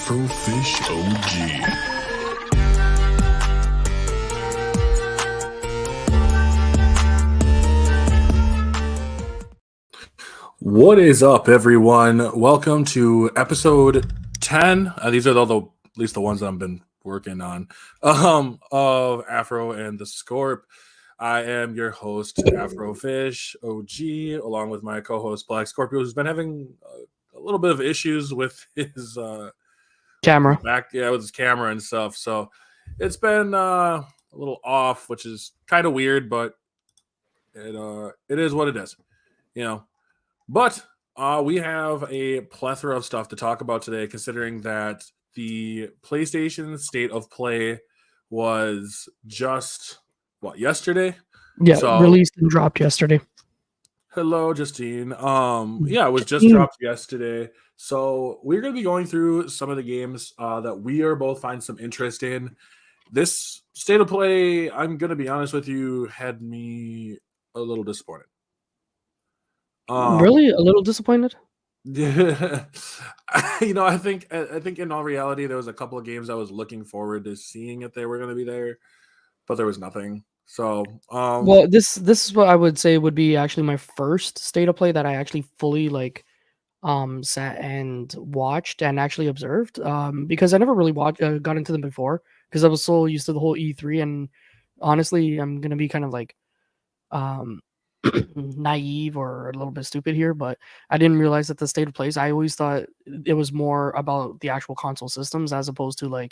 Twitch-AfrofishOG. What is up, everyone? Welcome to episode 10. These are at least the ones that I've been working on of Afro and the Scorp. I am your host, AfrofishOG, along with my co-host, Black Scorpio, who's been having a little bit of issues with his camera. With his camera and stuff. So it's been a little off, which is kind of weird, but it is what it is, you know. But we have a plethora of stuff to talk about today, considering that the PlayStation State of Play was just, yesterday? Yeah, released and dropped yesterday. Hello, Justine. It was just dropped yesterday. So we're going to be going through some of the games that we are both find some interest in. This State of Play, I'm going to be honest with you, had me a little disappointed. Really? A little disappointed? Yeah. I think in all reality, there was a couple of games I was looking forward to seeing if they were going to be there, but there was nothing. So, this is what I would say would be actually my first State of Play that I actually fully sat and watched and actually observed. Because I never really got into them before because I was so used to the whole E3, and honestly, I'm gonna be kind of naive or a little bit stupid here, but I didn't realize that the State of Plays, I always thought it was more about the actual console systems as opposed to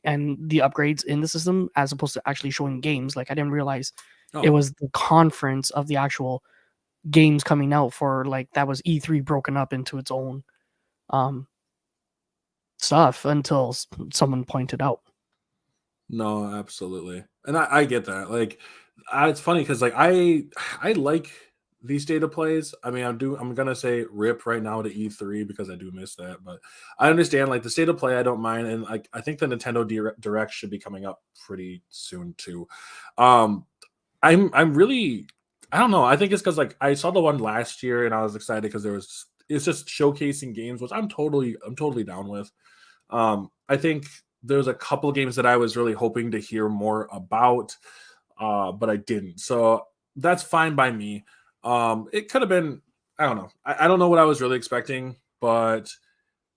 and the upgrades in the system as opposed to actually showing games. I didn't realize it was the conference of the actual games coming out for that was E3 broken up into its own stuff until someone pointed out. No, absolutely. And I get that. It's funny because I like these State of Plays. I mean, I'm gonna say rip right now to E3 because I do miss that, but I understand the State of Play I don't mind, and I think the Nintendo Direct should be coming up pretty soon too. I'm really, I don't know. I think it's because I saw the one last year and I was excited because it's just showcasing games, which I'm totally down with. I think there's a couple of games that I was really hoping to hear more about, but I didn't. So that's fine by me. It could have been, I don't know. I don't know what I was really expecting, but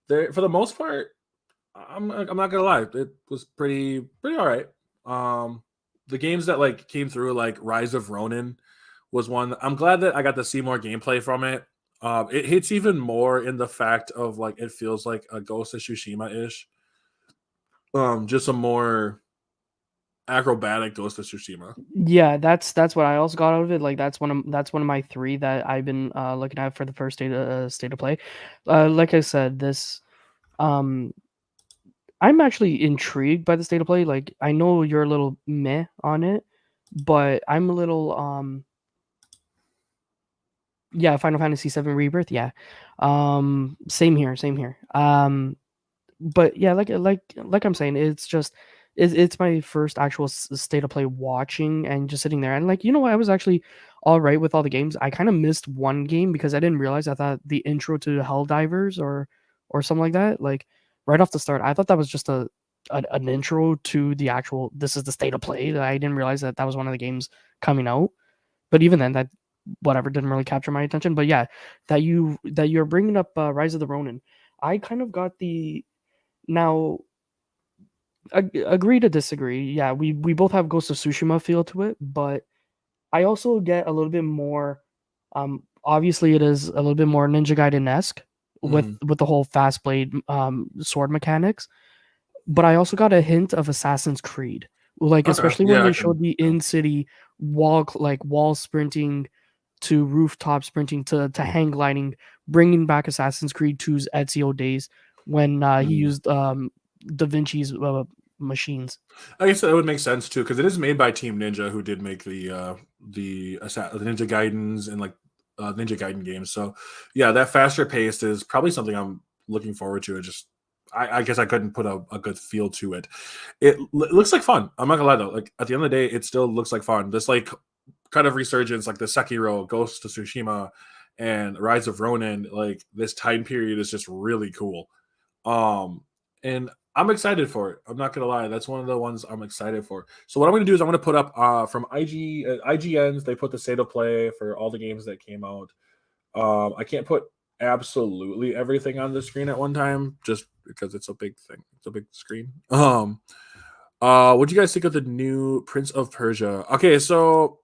for the most part, I'm not gonna lie, it was pretty all right. The games that came through, Rise of Ronin, was one. I'm glad that I got to see more gameplay from it. It hits even more in the fact of it feels like a Ghost of Tsushima-ish. Just a more acrobatic Ghost of Tsushima. Yeah, that's what I also got out of it. That's one of my three that I've been looking at for the first State of Play. Like I said, this I'm actually intrigued by the State of Play. I know you're a little meh on it, but I'm a little Final Fantasy VII Rebirth, yeah. Same here. But yeah, like I'm saying, it's my first actual State of Play watching and just sitting there and I was actually all right with all the games. I kind of missed one game because I didn't realize. I thought the intro to Helldivers or something like that, right off the start, I thought that was just an intro to the actual, this is the State of Play. I didn't realize that was one of the games coming out. But even then, that whatever didn't really capture my attention. But yeah, that you're bringing up Rise of the Ronin, I kind of got the now. Agree to disagree. Yeah, we both have Ghost of Tsushima feel to it, but I also get a little bit more. Obviously, it is a little bit more Ninja Gaiden-esque with the whole fast blade sword mechanics, but I also got a hint of Assassin's Creed, especially when they showed the in-city wall sprinting to rooftop sprinting to hang gliding, bringing back Assassin's Creed 2's Ezio days when he used Da Vinci's machines. I guess that would make sense too, because it is made by Team Ninja, who did make the Ninja Gaidens and Ninja Gaiden games. So yeah, that faster pace is probably something I'm looking forward to. It just, I guess I couldn't put a good feel to it. It looks like fun. I'm not gonna lie though. At the end of the day, it still looks like fun. This kind of resurgence, the Sekiro, Ghost of Tsushima, and Rise of Ronin, this time period is just really cool. And I'm excited for it. I'm not gonna lie, that's one of the ones I'm excited for. So what I'm gonna do is I'm gonna put up from IGN's. They put the state of play for all the games that came out. I can't put absolutely everything on the screen at one time just because it's a big thing. It's a big screen. What do you guys think of the new Prince of Persia? Okay, so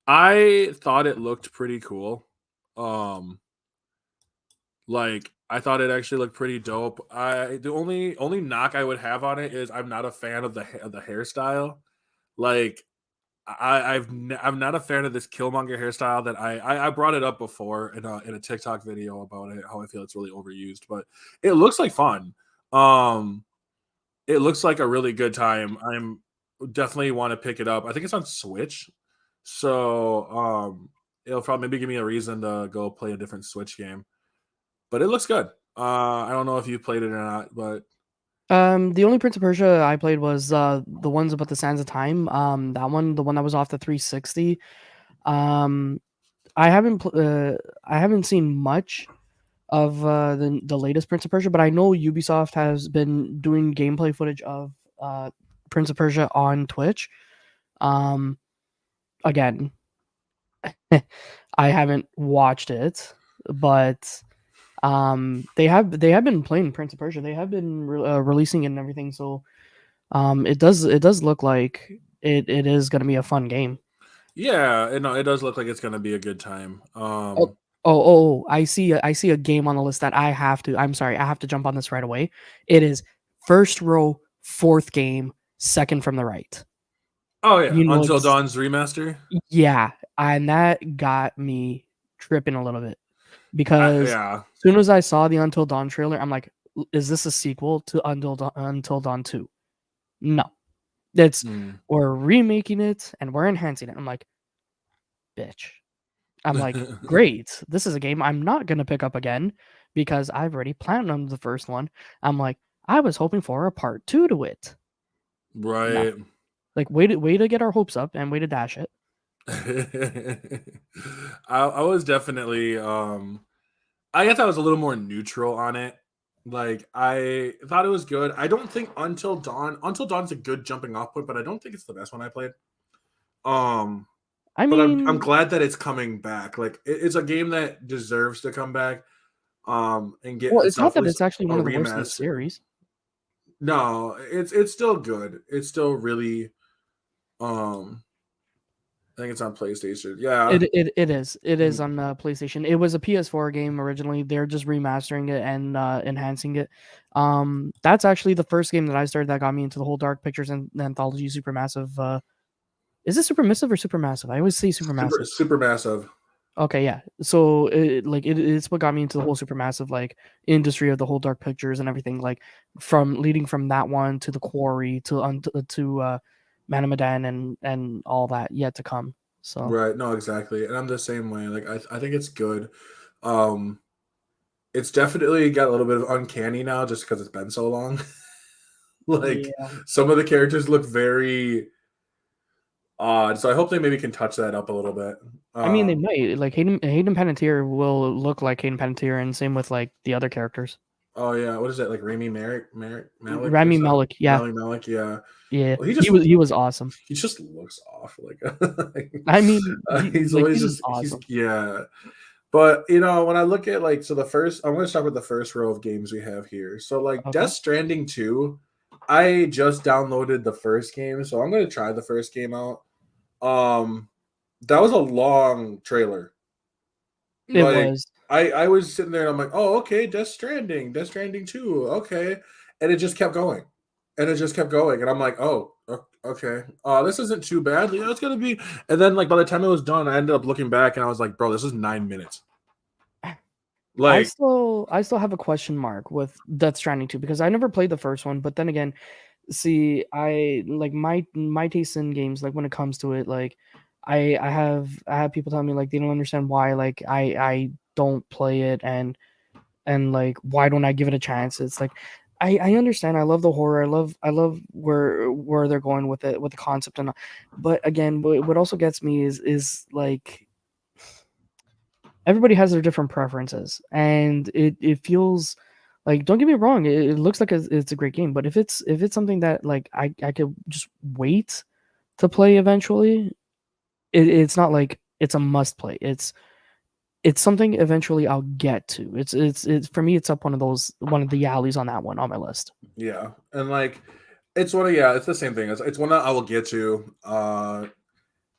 I thought it looked pretty cool. Like I thought it actually looked pretty dope. The only knock I would have on it is I'm not a fan of the hairstyle. Like I'm not a fan of this Killmonger hairstyle that I brought it up before in a TikTok video about it, how I feel it's really overused, but it looks like fun. It looks like a really good time. I'm definitely want to pick it up. I think it's on Switch. So it'll probably maybe give me a reason to go play a different Switch game. But it looks good. I don't know if you played it or not, but The only Prince of Persia I played was the ones about the Sands of Time. That one, the one that was off the 360. I haven't seen much of the latest Prince of Persia, but I know Ubisoft has been doing gameplay footage of Prince of Persia on Twitch. Again, I haven't watched it, but they have been playing Prince of Persia. They have been releasing it and everything. So it does look like it is going to be a fun game. yeah, it does look like it's going to be a good time. I see a game on the list that I have to. I'm sorry, I have to jump on this right away. It is first row, fourth game, second from the right. Oh yeah, Until Dawn's remaster. Yeah, and that got me tripping a little bit because yeah. as soon as I saw the Until Dawn trailer, I'm like, is this a sequel to Until Dawn 2? No. We're remaking it and we're enhancing it. I'm like, bitch. I'm like, great. This is a game I'm not gonna pick up again because I've already platinumed the first one. I'm like, I was hoping for a part 2 to it. Right. No. Like, way to get our hopes up and way to dash it. I was definitely I guess I was a little more neutral on it. Like I thought it was good. I don't think Until Dawn's a good jumping off point, but I don't think it's the best one I played. I but mean, I'm glad that it's coming back. Like it's a game that deserves to come back. And get. Well, it's not that it's actually one of the worst in the series. No, it's still good. It's still really. I think it's on PlayStation. Yeah, it is. It is on PlayStation. It was a PS4 game originally. They're just remastering it and enhancing it. That's actually the first game that I started that got me into the whole Dark Pictures and Anthology Supermassive. Is it Supermissive or Supermassive? I always say Supermassive. Supermassive. Okay, yeah. So it's what got me into the whole Supermassive like industry of the whole Dark Pictures and everything. Like leading from that one to the Quarry to Manamadan and all that yet to come. So right, no, exactly, and I'm the same way. Like I think it's good. It's definitely got a little bit of uncanny now, just because it's been so long. Some of the characters look very odd, so I hope they maybe can touch that up a little bit. I mean, they might. Like Hayden Panettiere will look like Hayden Panettiere, and same with like the other characters. Oh yeah, what is that? Like Rami Malek? Rami Malek, yeah. Rami Malek, yeah. Yeah, well, he was awesome. He just looks off. Like I mean, he's always just awesome. Yeah. But when I look at I'm going to start with the first row of games we have here. So Death Stranding 2, I just downloaded the first game, so I'm going to try the first game out. That was a long trailer. It was. I was sitting there and I'm like, oh, okay, Death Stranding 2, okay. And it just kept going. And I'm like, oh, okay. This isn't too bad. It's going to be. And then, by the time it was done, I ended up looking back and I was like, bro, this is 9 minutes. I still have a question mark with Death Stranding 2 because I never played the first one. But then again, see, I like my taste in games, like when it comes to it, like I have people tell me like they don't understand why like I don't play it and like why don't I give it a chance? It's like I understand. I love the horror. I love where they're going with it, with the concept and but again, what also gets me is like everybody has their different preferences and it feels Like, don't get me wrong, it looks like it's a great game, but if it's something that like I could just wait to play eventually, it's not like it's a must play. It's something eventually I'll get to. It's for me. It's up one of the alleys on that one on my list. Yeah, and like it's it's the same thing. It's one that I will get to.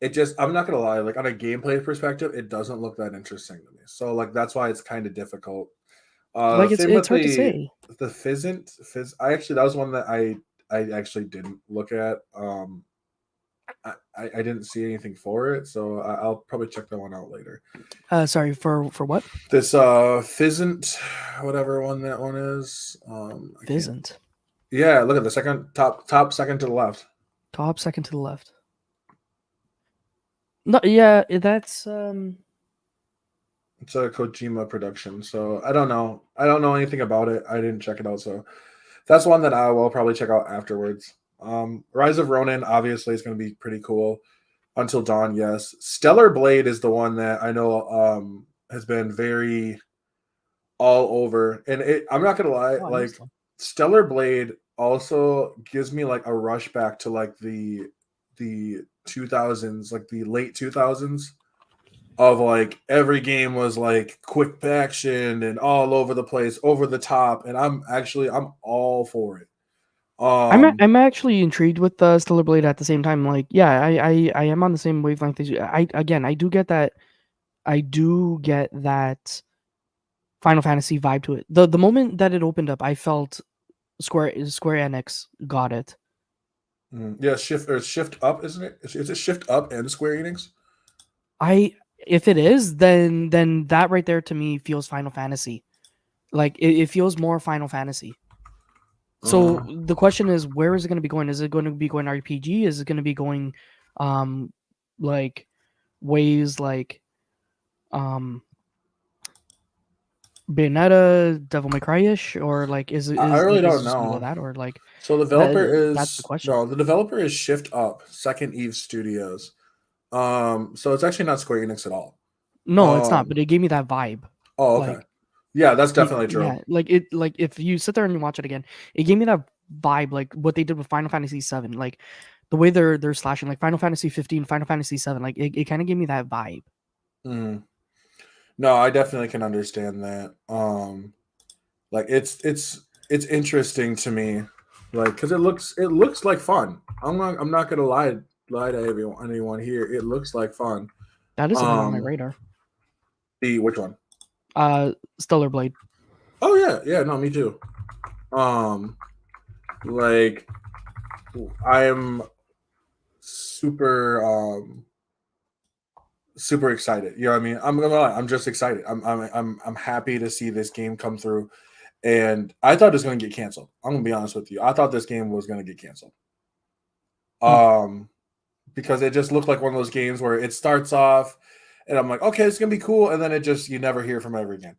It just, I'm not gonna lie, like on a gameplay perspective, it doesn't look that interesting to me. So like that's why it's kind of difficult. Like Same it's with hard to say. the Fizz. I actually, that was one that I actually didn't look at. I didn't see anything for it, so I'll probably check that one out later. Sorry for what? This Fizzant, whatever one that one is. I can't. Fizzant. Yeah, look at the second top second to the left. Top second to the left. No, yeah, that's It's a Kojima production, so I don't know. I don't know anything about it. I didn't check it out, so that's one that I will probably check out afterwards. Rise of Ronin obviously is going to be pretty cool. Until Dawn, yes. Stellar Blade is the one that I know has been very all over, and I'm not gonna lie, like Stellar Blade also gives me like a rush back to like the 2000s, like the late 2000s, of like every game was like quick action and all over the place, over the top, and I'm all for it. I'm actually intrigued with Stellar Blade at the same time. Like, yeah, I am on the same wavelength as you. I do get that. I do get that Final Fantasy vibe to it. The moment that it opened up, I felt Square Enix got it. Yeah, shift up, isn't it? Is it shift up and Square Enix? If it is, then that right there to me feels Final Fantasy. Like it feels more Final Fantasy. So the question is, where is it going to be going? Is it going to be going RPG? Is it going to be going, like ways like, Bayonetta, Devil May Cry-ish, or like I really don't just below know. that, or like So the developer that's the is question. no, the developer is Shift Up, Second Eve Studios. So it's actually not Square Enix at all. No, it's not, but it gave me that vibe. Oh, okay. Like, yeah, that's definitely true. Yeah, like if you sit there and you watch it again, it gave me that vibe, like what they did with Final Fantasy VII, like the way they're slashing, like Final Fantasy 15, Final Fantasy 7, like it kind of gave me that vibe. Mm. No, I definitely can understand that. Like it's interesting to me, like because it looks like fun. I'm not gonna lie to anyone here. It looks like fun. That isn't even on my radar. Which one? Stellar Blade. Oh yeah, no, me too. Like I am super super excited. You know what I mean? I'm just excited. I'm happy to see this game come through. And I thought it was going to get canceled. I'm going to be honest with you. I thought this game was going to get canceled. Because it just looked like one of those games where it starts off and I'm like, okay, it's going to be cool. And then you never hear from it ever again.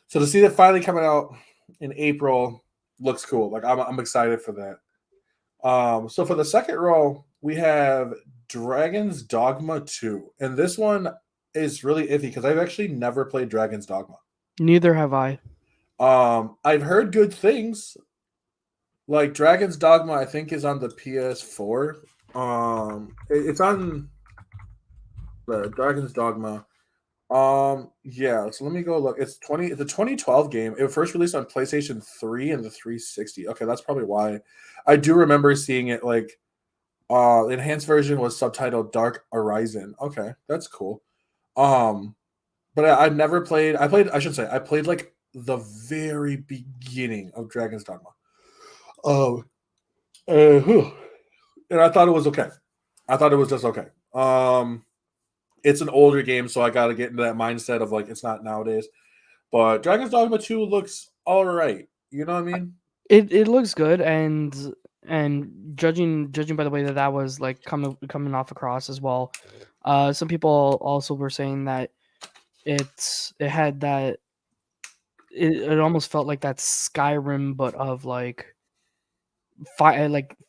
So to see that finally coming out in April looks cool. Like I'm excited for that. So for the second row, we have Dragon's Dogma 2. And this one is really iffy because I've actually never played Dragon's Dogma. Neither have I. I've heard good things. Like Dragon's Dogma, I think is on the PS4. It's on the Dragon's Dogma. Yeah. So let me go look. It's a 2012 game. It was first released on PlayStation 3 and the 360. Okay, that's probably why. I do remember seeing it. Like, the enhanced version was subtitled Dark Horizon. Okay, that's cool. But I've never played. I should say I played like the very beginning of Dragon's Dogma. And I thought it was okay. I thought it was just okay. It's an older game, so I got to get into that mindset of like it's not nowadays. But Dragon's Dogma 2 looks all right. You know what I mean? It looks good, and judging by the way that was like coming off across as well. Some people also were saying that it had that. It almost felt like that Skyrim, but of like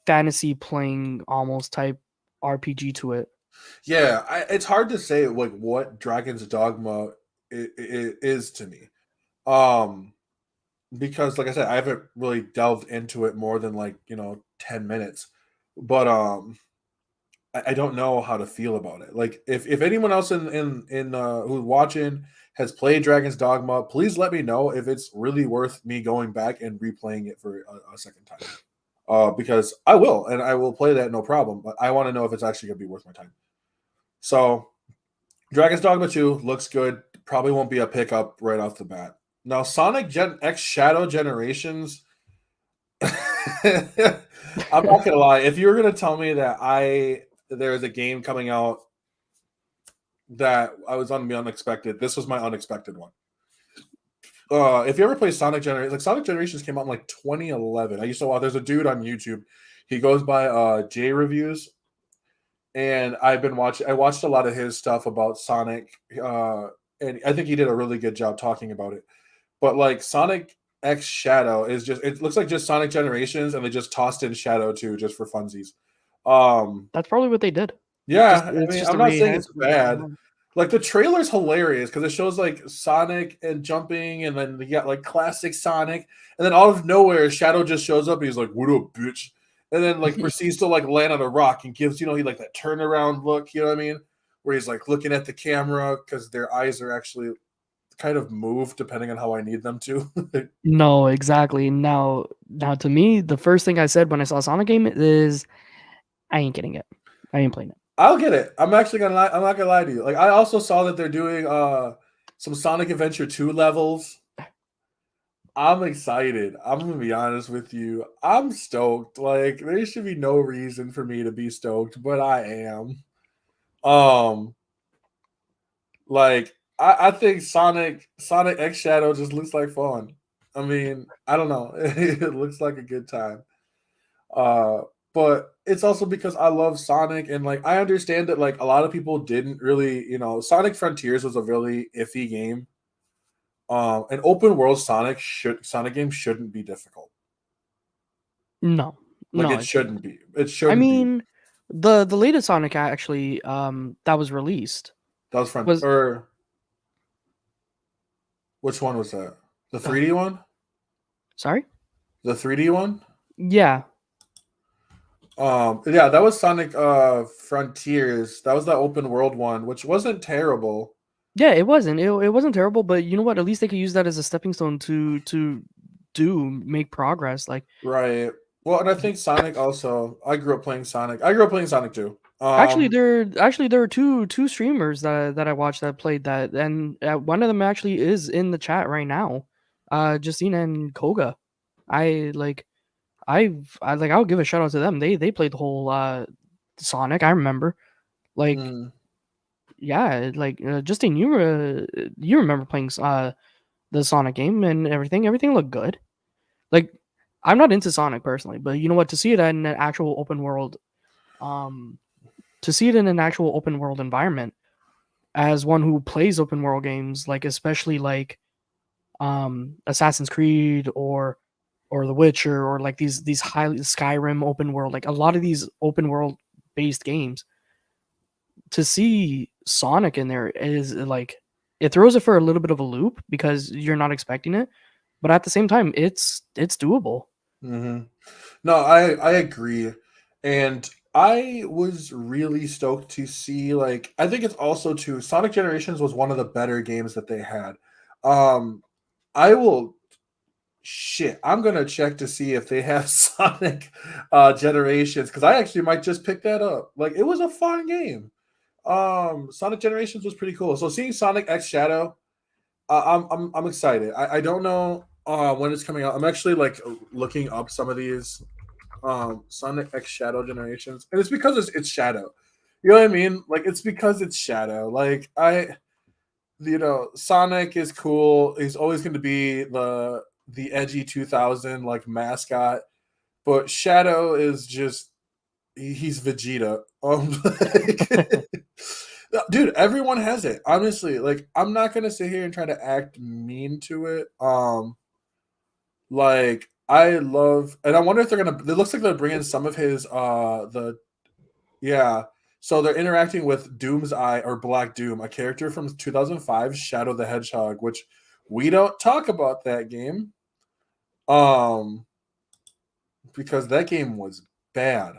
fantasy playing almost type RPG to it. Yeah, it's hard to say like what Dragon's Dogma is to me. because like I said, I haven't really delved into it more than like 10 minutes, but I don't know how to feel about it. Like if anyone else in who's watching has played Dragon's Dogma, please let me know if it's really worth me going back and replaying it for a second time. Because I will, and I will play that no problem. But I want to know if it's actually gonna be worth my time. So Dragon's Dogma 2 looks good. Probably won't be a pickup right off the bat. Now Sonic Gen X Shadow Generations. I'm not gonna lie. If you were gonna tell me that there's a game coming out that I was on to be unexpected, this was my unexpected one. If you ever play Sonic Generations, like Sonic Generations came out in like 2011. I used to watch. There's a dude on YouTube. He goes by J Reviews, and I've been watching. I watched a lot of his stuff about Sonic, and I think he did a really good job talking about it. But like Sonic X Shadow is just—it looks like just Sonic Generations, and they just tossed in Shadow too, just for funsies. That's probably what they did. Yeah, I It's mean, just I'm a not saying it's re-enhancement. bad. Like the trailer's hilarious because it shows like Sonic and jumping, and then you got like classic Sonic, and then out of nowhere, Shadow just shows up. And he's like, "What up, bitch?" And then like proceeds to like land on a rock and gives he like that turnaround look. You know what I mean? Where he's like looking at the camera because their eyes are actually kind of moved depending on how I need them to. No, exactly. Now to me, the first thing I said when I saw a Sonic game is, I ain't getting it. I ain't playing it. I'll get it. I'm actually gonna lie. I'm not gonna lie to you. Like I also saw that they're doing some Sonic Adventure 2 levels. I'm excited. I'm gonna be honest with you. I'm stoked. Like there should be no reason for me to be stoked, but I am. Um, like I think Sonic X Shadow just looks like fun. I mean, I don't know. It looks like a good time. Uh, but it's also because I love Sonic and like I understand that like a lot of people didn't really, Sonic Frontiers was a really iffy game. An open world Sonic game shouldn't be difficult. No, Like no, it it shouldn't. shouldn't be. It I shouldn't be. mean, the latest Sonic actually that was released That was front was or which one was that? The uh, 3D one? sorry? The 3D one? Yeah. Yeah, that was Sonic Frontiers. That was the open world one, which wasn't terrible. Yeah, it wasn't. It wasn't terrible, but you know what? At least they could use that as a stepping stone to make progress. Like Right. Well, and I think Sonic also. I grew up playing Sonic. I grew up playing Sonic too. there are two streamers that I watched that played that, and one of them actually is in the chat right now. Justina and Koga. I like I'll give a shout out to them. They played the whole Sonic. I remember. Like yeah, like Justine, you remember playing the Sonic game and everything. Everything looked good. Like I'm not into Sonic personally, but you know what? To see it in an actual open world, um, to see it in an actual open world environment, as one who plays open world games, like especially like Assassin's Creed or The Witcher or like these highly Skyrim open world, like a lot of these open world based games, to see Sonic in there is like it throws it for a little bit of a loop because you're not expecting it, but at the same time, it's doable. Mm-hmm. No, I agree, and I was really stoked to see. Like, I think it's also too. Sonic Generations was one of the better games that they had. I will. Shit, I'm gonna check to see if they have Sonic Generations because I actually might just pick that up. Like, it was a fun game. Sonic Generations was pretty cool. So seeing Sonic X Shadow, I'm excited. I don't know when it's coming out. I'm actually like looking up some of these Sonic X Shadow Generations, and it's because it's Shadow. You know what I mean? Like it's because it's Shadow. Like Sonic is cool. He's always going to be the edgy 2000 like mascot, but Shadow is just he's Vegeta. Dude, everyone has it. Honestly, like I'm not gonna sit here and try to act mean to it. Like I love, and I wonder if they're gonna. It looks like they're bringing some of his yeah. So they're interacting with Doom's Eye or Black Doom, a character from 2005 Shadow the Hedgehog, which we don't talk about that game. because that game was bad.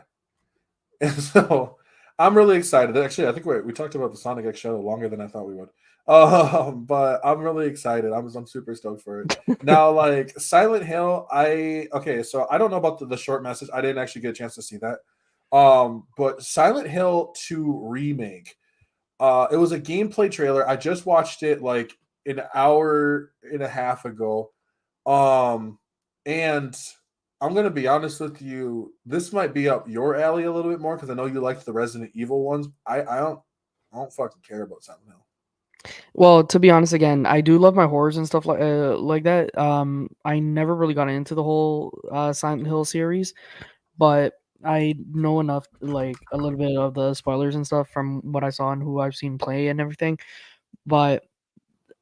And so I'm really excited. Actually, I think we talked about the Sonic X Shadow longer than I thought we would. But I'm really excited. I'm super stoked for it. Now, like Silent Hill, so I don't know about the short message. I didn't actually get a chance to see that. But Silent Hill 2 remake. It was a gameplay trailer. I just watched it like an hour and a half ago. And I'm gonna be honest with you. This might be up your alley a little bit more because I know you liked the Resident Evil ones. I don't fucking care about Silent Hill. Well, to be honest, again, I do love my horrors and stuff like that. I never really got into the whole Silent Hill series, but I know enough, like a little bit of the spoilers and stuff from what I saw and who I've seen play and everything. But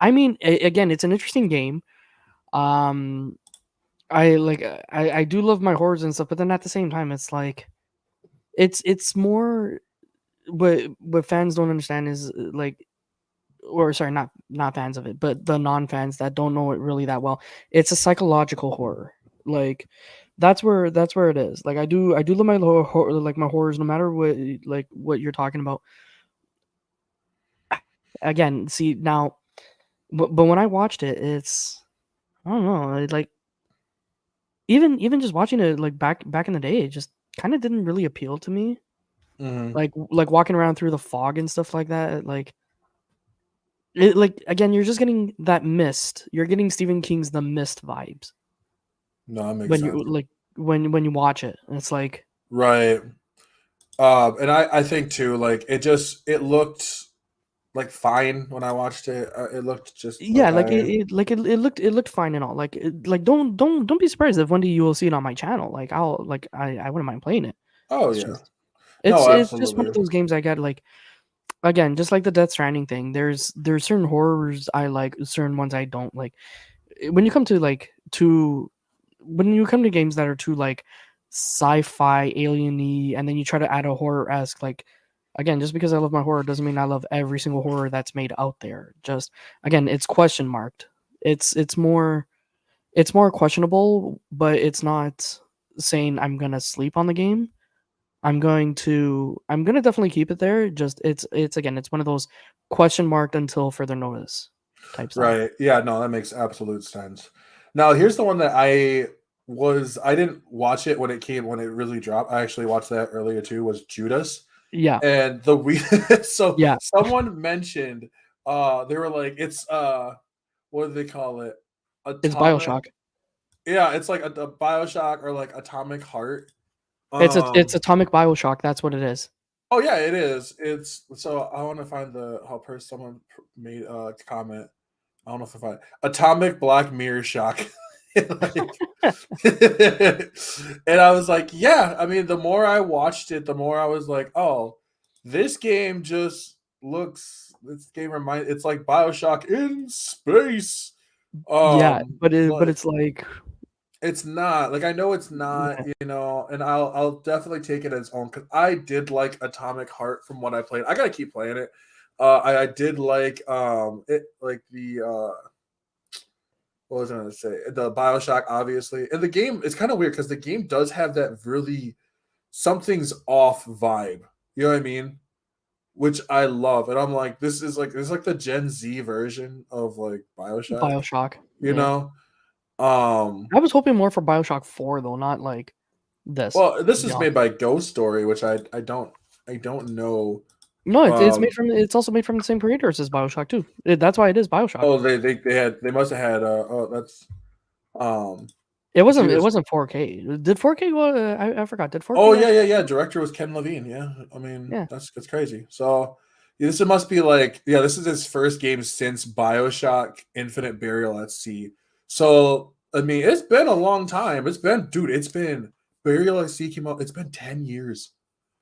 I mean, again, it's an interesting game. Um, I do love my horrors and stuff, but then at the same time, it's like it's more what fans don't understand is like, or sorry, not fans of it, but the non-fans that don't know it really that well. It's a psychological horror. Like that's where it is. Like I do love my like my horrors, no matter what you're talking about. Again, see now, but when I watched it, it's I don't know, like even just watching it like back in the day, it just kind of didn't really appeal to me. Mm-hmm. Like walking around through the fog and stuff like that, like again, you're just getting that Mist. You're getting Stephen King's The Mist vibes No, that makes when you sense. like when you watch it. It's like Right. And I think too, like it looked like fine when I watched it. It looked just yeah, like okay. it looked fine and all. Like don't be surprised if one day you will see it on my channel. Like I wouldn't mind playing it. Oh It's yeah. just No, it's just one of absolutely. those games I get like again, just like the Death Stranding thing. There's certain horrors I like, certain ones I don't like. When you come to when you come to games that are too like sci-fi alien-y, and then you try to add a horror-esque, like again, just because I love my horror doesn't mean I love every single horror that's made out there. Just again, it's question marked. It's more questionable, but it's not saying I'm gonna sleep on the game. I'm gonna definitely keep it there. Just it's again, it's one of those question marked until further notice type stuff. Right. Yeah, no, that makes absolute sense. Now, here's the one that I didn't watch it when it really dropped. I actually watched that earlier too, was Judas. Yeah, And the we so yeah, someone mentioned they were like it's what do they call it? it's Atomic. BioShock. Yeah, it's like a BioShock or like Atomic Heart. It's Atomic BioShock. That's what it is. Oh yeah, it is. It's so I want to find the how person someone made a comment. I don't know if I find Atomic Black Mirror Shock. Like, and I was like, yeah. I mean, the more I watched it, the more I was like, oh, this game just looks. This game reminds. It's like Bioshock in space. Yeah, but But it's like it's not like I know it's not, yeah, and I'll definitely take it as own because I did like Atomic Heart from what I played. I gotta keep playing it. I did like it like the what was I gonna say? The Bioshock, obviously. And the game is kind of weird because the game does have that really something's off vibe. You know what I mean? Which I love. And I'm like, this is like the Gen Z version of like Bioshock, BioShock. you Yeah, know? Um I was hoping more for BioShock 4 though, not like this. well, To this be is honest. made by Ghost Story, which I don't know. No, Um it's also made from the same creators as BioShock too. That's why it is BioShock. oh they must have had oh that's um It Judas. wasn't 4K. Did 4K? I forgot. Did Oh 4K yeah, yeah, actually? yeah. Director was Ken Levine. Yeah, I mean Yeah. that's crazy. So yeah, this must be like this is his first game since Bioshock Infinite Burial at Sea. So I mean, it's been a long time. It's been Burial at Sea came out. It's been 10 years.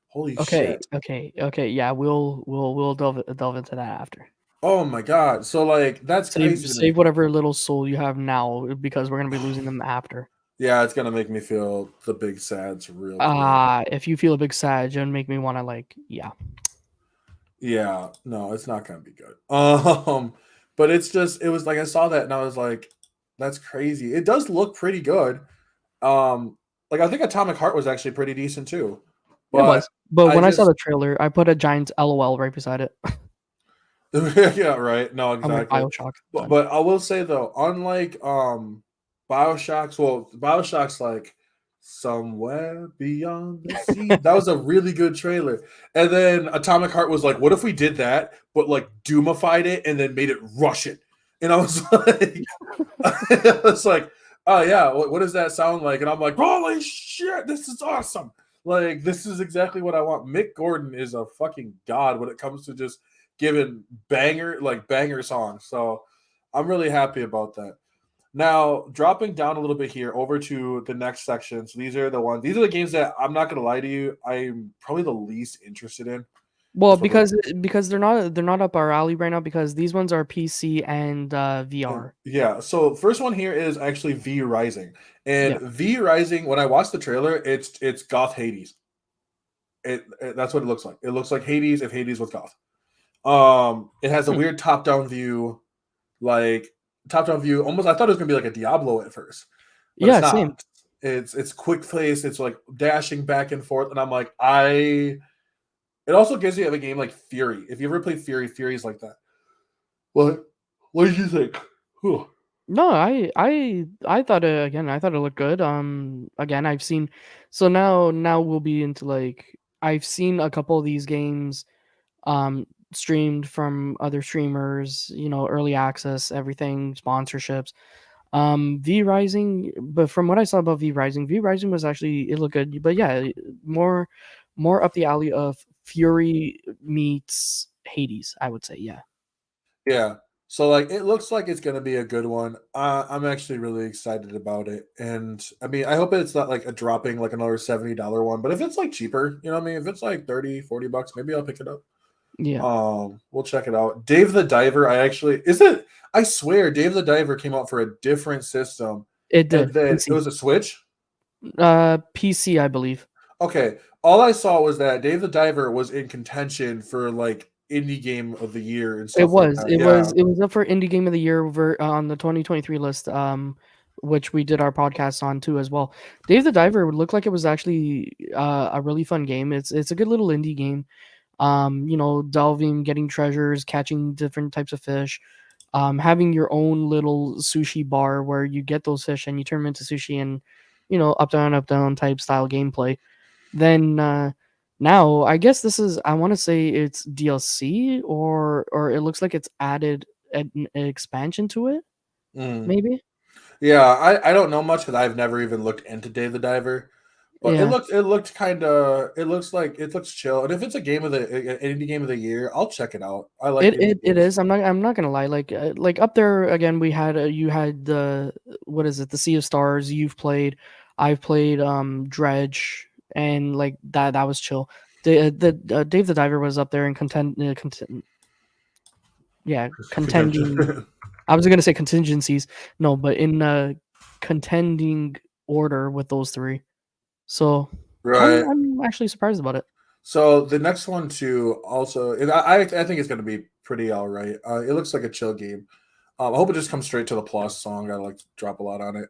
Holy Okay. shit. Okay. Yeah, we'll delve into that after. Oh my god. So like that's crazy to me. Save whatever little soul you have now because we're gonna be losing them after. Yeah, it's gonna make me feel the big sads real quick. If you feel a big sad, it'll make me want to like yeah. Yeah, no, it's not gonna be good. But it was like I saw that and I was like, That's crazy. It does look pretty good. Like I think Atomic Heart was actually pretty decent too. It But was. But I when I saw just the trailer, I put a giant LOL right beside it. yeah, right. No, I'm like exactly. BioShock. Done. But I will say though, unlike BioShock's like somewhere beyond the sea. That was a really good trailer. And then Atomic Heart was like, what if we did that, but like Doomified it and then made it Russian? And I was like, it's like, oh yeah, what does that sound like? And I'm like, holy shit, this is awesome. Like, this is exactly what I want. Mick Gordon is a fucking god when it comes to just giving banger songs. So I'm really happy about that. Now, dropping down a little bit here over to the next section. So these are the games that I'm not gonna lie to you, I'm probably the least interested in. Well, For the because they're not up our alley right now because these ones are PC and VR. yeah, so first one here is actually V Rising. And Yeah. V Rising, when I watched the trailer, it's goth Hades. That's what it looks like. It looks like Hades if Hades was goth. It has a Hmm. weird top-down view, like top-down view. Almost, I thought it was gonna be like a Diablo at first, but it's Yeah, same. not. It's quick place. It's like dashing back and forth, and I'm like, I. It also gives you a game like Fury. If you ever played Fury, Fury's like that. What did you think? Whew. No, I thought it again. I thought it looked good. Again, I've seen. So now we'll be into like I've seen a couple of these games, streamed from other streamers. You know, early access, everything, sponsorships. V Rising, but from what I saw about V Rising was actually it looked good. But yeah, more more up the alley of Fury meets Hades. I would say, yeah. Yeah. So like it looks like it's gonna be a good one. I'm actually really excited about it, and I mean I hope it's not like a dropping like another $70 one. But if it's like cheaper, you know what I mean. If it's like 30-40 bucks, maybe I'll pick it up. Yeah, We'll check it out. Dave the Diver. I actually is it. I swear, Dave the Diver came out for a different system, it and did. then it PC. was a Switch. PC, I believe. Okay, all I saw was that Dave the Diver was in contention for like indie game of the year and It stuff like was. that. Yeah, It was up for indie game of the year on the 2023 list. Which we did our podcast on too as well. Dave the Diver would look like it was actually a really fun game. It's a good little indie game. You know, delving, getting treasures, catching different types of fish, having your own little sushi bar where you get those fish and you turn them into sushi and you know up down type style gameplay. Then now I guess this is I want to say it's DLC or it looks like it's added an expansion to it mm. maybe. Yeah. I don't know much because I've never even looked into Dave the Diver. But Yeah. it looked kind of it looks like it looks chill. And if it's a game of the an indie game of the year, I'll check it out. I like indie It games. is. I'm not gonna lie. Like up there again. We had you had the what is it? The Sea of Stars. You've played. I've played Dredge and like that was chill. The Dave the Diver was up there and yeah contending. I was gonna say contingencies. No, but in contending order with those three. So Right. I'm actually surprised about it. So the next one too, also, and I think it's going to be pretty all right. It looks like a chill game. I hope it just comes straight to the plus. So I'm gonna like drop a lot on it.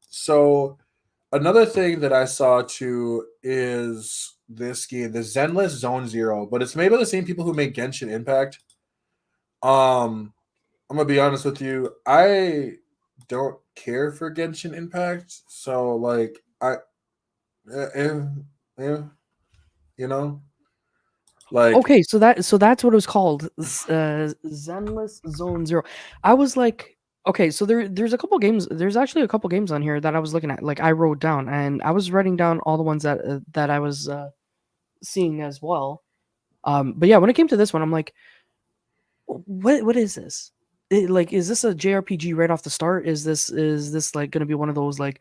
So another thing that I saw too is this game, the Zenless Zone Zero, but it's made by the same people who make Genshin Impact. Um, I'm gonna be honest with you, I don't care for Genshin Impact, so like eh, eh, eh, you know, like Okay, so that's what it was called. Zenless Zone Zero. I was like, okay, so there's a couple games. There's actually a couple games on here that I was looking at. Like I wrote down, and I was writing down all the ones that I was seeing as well. But yeah, when it came to this one, I'm like, what is this? Like, is this a JRPG right off the start? Is this like gonna be one of those like,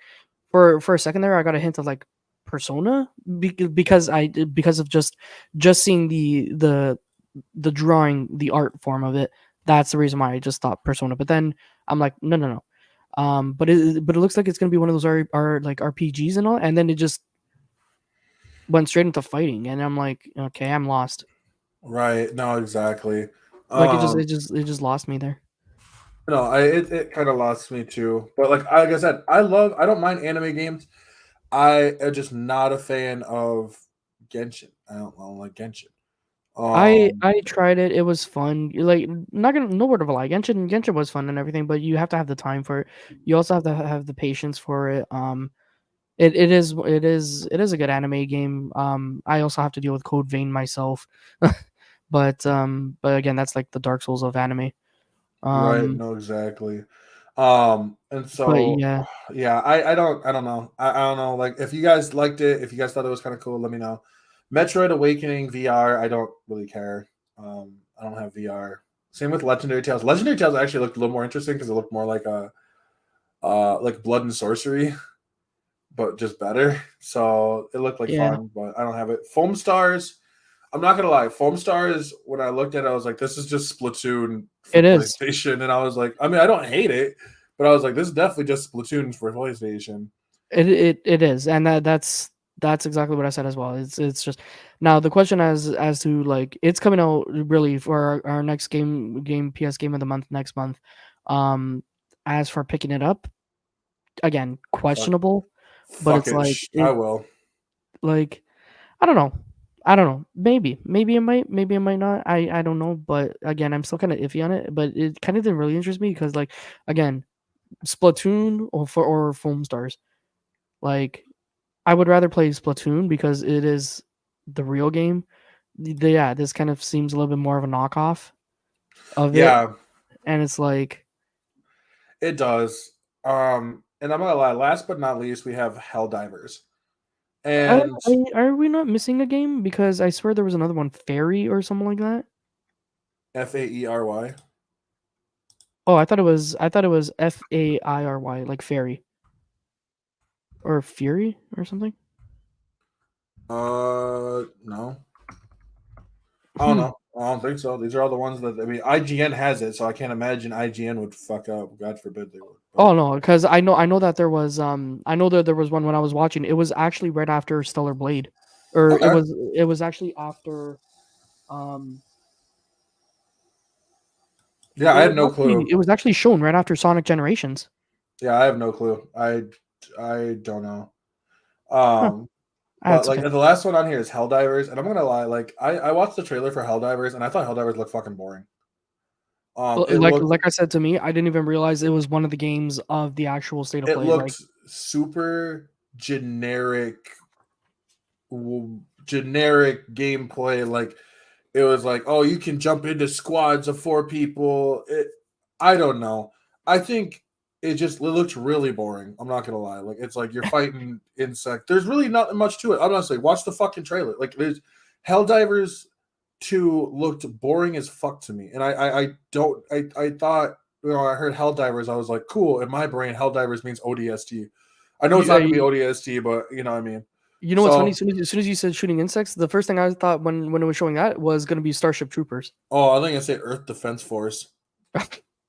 for a second there, I got a hint of like Persona because of just seeing the drawing, the art form of it. That's the reason why I just thought Persona. But then I'm like, no, no, no. But it looks like it's gonna be one of those like RPGs and all, and then it just went straight into fighting, and I'm like, okay, I'm lost. right, no, exactly. Like Um, it just lost me there. No, it kind of lost me too. But like I said, I don't mind anime games. I am just not a fan of Genshin. I don't like Genshin. I tried it. It was fun. Like not gonna no word of a lie. Genshin was fun and everything, but you have to have the time for it. You also have to have the patience for it. It is a good anime game. I also have to deal with Code Vein myself, but again, that's like the Dark Souls of anime. right, Um, no, exactly. And but so yeah, yeah, I don't know. I don't know. Like if you guys liked it, if you guys thought it was kind of cool, let me know. Metroid Awakening VR, I don't really care. I don't have VR. Same with Legendary Tales. Legendary Tales actually looked a little more interesting because it looked more like Blood and Sorcery, but just better. So it looked like yeah, fun, but I don't have it. Foam Stars, I'm not gonna lie. Foam Stars, when I looked at it, I was like, this is just Splatoon for it is. PlayStation. And I was like, I mean, I don't hate it, but I was like, this is definitely just Splatoon for PlayStation. It is, and that's exactly what I said as well. It's just now the question as to like it's coming out really for our next game PS game of the month next month. As for picking it up, again Fuck, questionable, but fuck it's it. like I it will. like I don't know. I don't know. Maybe it might. Maybe it might not. I don't know. But again, I'm still kind of iffy on it. But it kind of didn't really interest me because, like, again, Splatoon or Foam Stars. Like, I would rather play Splatoon because it is the real game. Yeah, this kind of seems a little bit more of a knockoff of it, Yeah, and it's like, it does. And I'm not gonna lie. Last but not least, we have Helldivers, and are we not missing a game? Because I swear there was another one, Fairy or something like that. Fairy. Oh, I thought it was Fairy, like fairy or Fury or something. No, I don't Hmm. know. I don't think so. These are all the ones that I mean. IGN has it, so I can't imagine IGN would fuck up. God forbid they would. But Oh no, because I know that I know that there was one when I was watching. It was actually right after Stellar Blade, or it okay, was it was actually after um yeah, I had no clue. it was actually shown right after Sonic Generations. Yeah, I have no clue. I don't know. Huh. Um, but That's like okay. the last one on here is Helldivers, and I'm gonna lie, like I watched the trailer for Helldivers, and I thought Helldivers looked fucking boring. It Like looked like I said to me, I didn't even realize it was one of the games of the actual state of it play. Like looked super generic gameplay. Like it was like, oh, you can jump into squads of 4 people. I don't know. I think it looked really boring. I'm not gonna lie. Like it's like you're fighting insect. There's really not much to it. Honestly, watch the fucking trailer. Like there's Helldivers 2 looked boring as fuck to me, and I don't I thought I heard Helldivers. I was like, cool. In my brain, Helldivers means ODST. I know it's you, not gonna be ODST, but you know what I mean. you know what's funny? So, As soon as you said shooting insects, the first thing I thought when it was showing that was gonna be Starship Troopers. I think I say Earth Defense Force.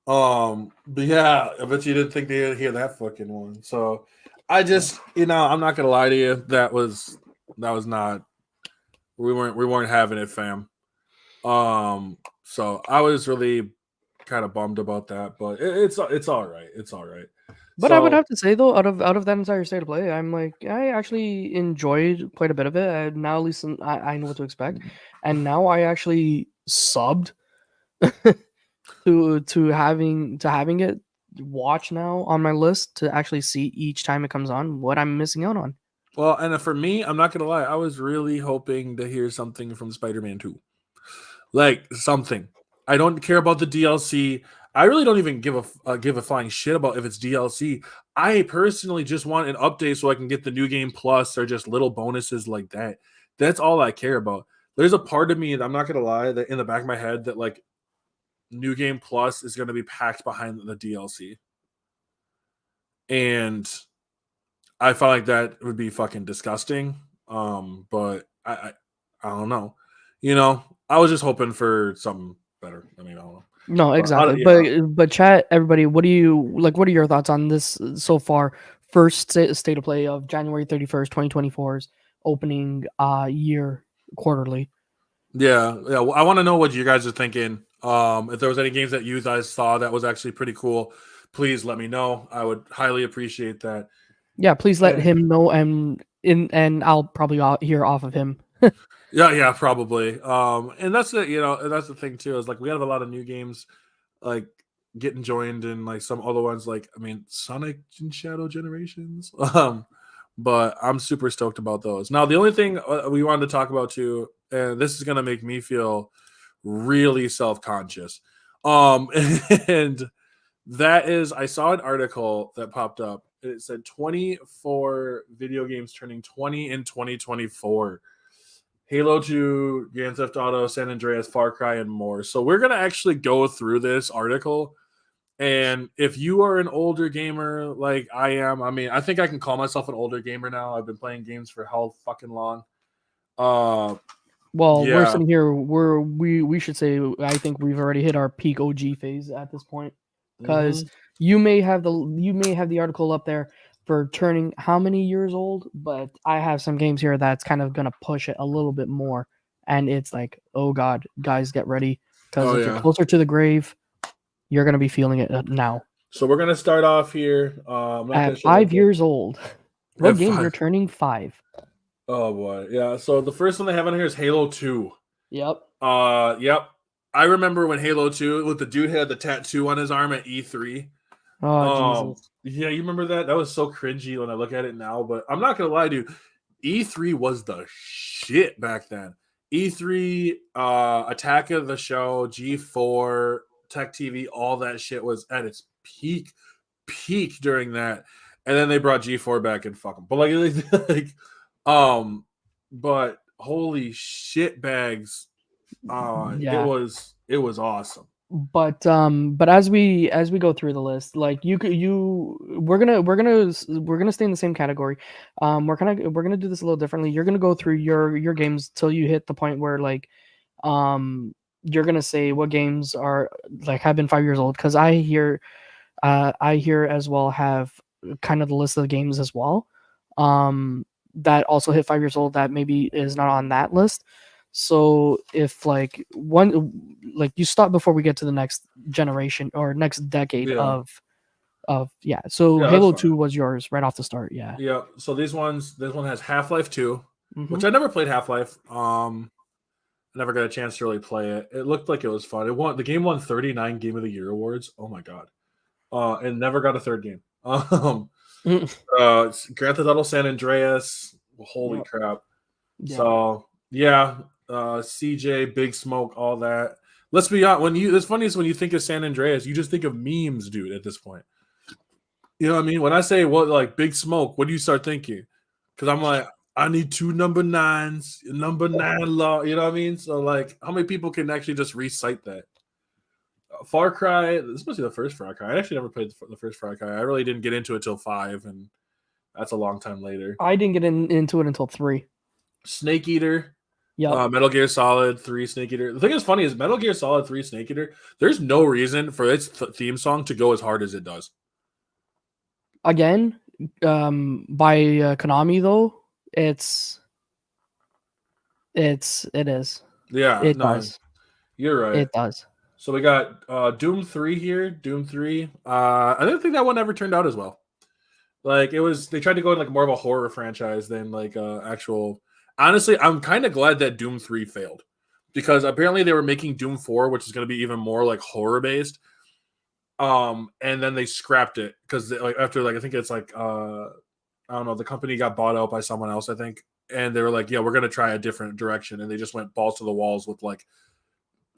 But yeah, I bet you didn't think they'd hear that fucking one. So I just, I'm not gonna lie to you. That was not. We weren't having it, fam. So I was really kind of bummed about that, but it's all right. It's all right. But I would So have to say though, out of that entire state of play, I'm like I actually enjoyed quite a bit of it. And now at least I know what to expect, and now I actually subbed to having it watch now on my list to actually see each time it comes on what I'm missing out on. well, and for me, I'm not gonna lie. I was really hoping to hear something from Spider-Man 2. Like something. I don't care about the DLC. I really don't even give a flying shit about if it's DLC. I personally just want an update so I can get the new game plus or just little bonuses like that. That's all I care about. There's a part of me, and I'm not gonna lie, that in the back of my head that like new game plus is gonna be packed behind the DLC, and I felt like that would be fucking disgusting. But I don't know. I was just hoping for something better. I mean, I don't know. No, But exactly. But chat, everybody, what do you like? What are your thoughts on this so far? First state of play of January 31st, 2024's opening year quarterly. yeah. I want to know what you guys are thinking. If there was any games that you guys saw that was actually pretty cool, please let me know. I would highly appreciate that. Yeah, please let him know, and I'll probably hear off of him. Yeah, probably. And that's it. That's the thing too. Is like we have a lot of new games, like getting joined, and like some other ones, like Sonic and Shadow Generations. But I'm super stoked about those. Now, the only thing we wanted to talk about too, and this is gonna make me feel really self-conscious. And that is, I saw an article that popped up. It said 24 video games turning 20 in 2024. Halo 2, Grand Theft Auto, San Andreas, Far Cry, and more. So we're going to actually go through this article. And if you are an older gamer like I am, I think I can call myself an older gamer now. I've been playing games for how fucking long. We're sitting here. We should say I think we've already hit our peak OG phase at this point, because you may have the article up there for turning how many years old, but I have some games here that's kind of gonna push it a little bit more, and it's like, oh god, guys, get ready, because if you're closer to the grave, you're gonna be feeling it now. So we're gonna start off here at 5 years old. What games are turning 5? Oh boy, yeah. So the first one they have on here is Halo 2. Yep. Yep. I remember when Halo 2, with the dude had the tattoo on his arm at E3. Oh, Jesus. Yeah, you remember that? That was so cringy when I look at it now, but I'm not gonna lie, dude. E3 was the shit back then. E3, Attack of the Show, G4, Tech TV, all that shit was at its peak during that. And then they brought G4 back and fuck them. But but holy shit bags. Yeah. It was awesome. But as we go through the list, like we're gonna stay in the same category. We're gonna do this a little differently. You're gonna go through your games till you hit the point where like you're gonna say what games are like have been 5 years old, because I hear as well have kind of the list of the games as well that also hit 5 years old that maybe is not on that list. So if like you stop before we get to the next generation or next decade of So Halo 2 was yours right off the start. Yeah. So this one has Half-Life 2, which I never played Half-Life. Never got a chance to really play it. It looked like it was fun. The game won 39 Game of the Year awards. Oh my god. And never got a third game. Grand Theft Auto San Andreas. Holy crap. Yeah. So CJ, Big Smoke, all that. Let's be honest. It's funny is when you think of San Andreas, you just think of memes, dude. At this point, you know what I mean. When I say like Big Smoke, what do you start thinking? Because I'm like, I need 2 number 9s, number 9 law. You know what I mean? So like, how many people can actually just recite that? Far Cry. This must be the first Far Cry. I actually never played the first Far Cry. I really didn't get into it till 5, and that's a long time later. I didn't get into it until 3. Snake Eater. Yeah. Metal Gear Solid 3 Snake Eater. The thing that's funny is Metal Gear Solid 3 Snake Eater, there's no reason for its theme song to go as hard as it does. Again, by Konami though, it is. Yeah, it does. You're right. It does. So we got Doom 3 here. Doom 3. I didn't think that one ever turned out as well. Like they tried to go in like more of a horror franchise than like actual. Honestly, I'm kind of glad that Doom 3 failed, because apparently they were making Doom 4, which is going to be even more like horror based. And then they scrapped it because after I think it's like I don't know, the company got bought out by someone else, I think, and they were like, yeah, we're going to try a different direction, and they just went balls to the walls with like,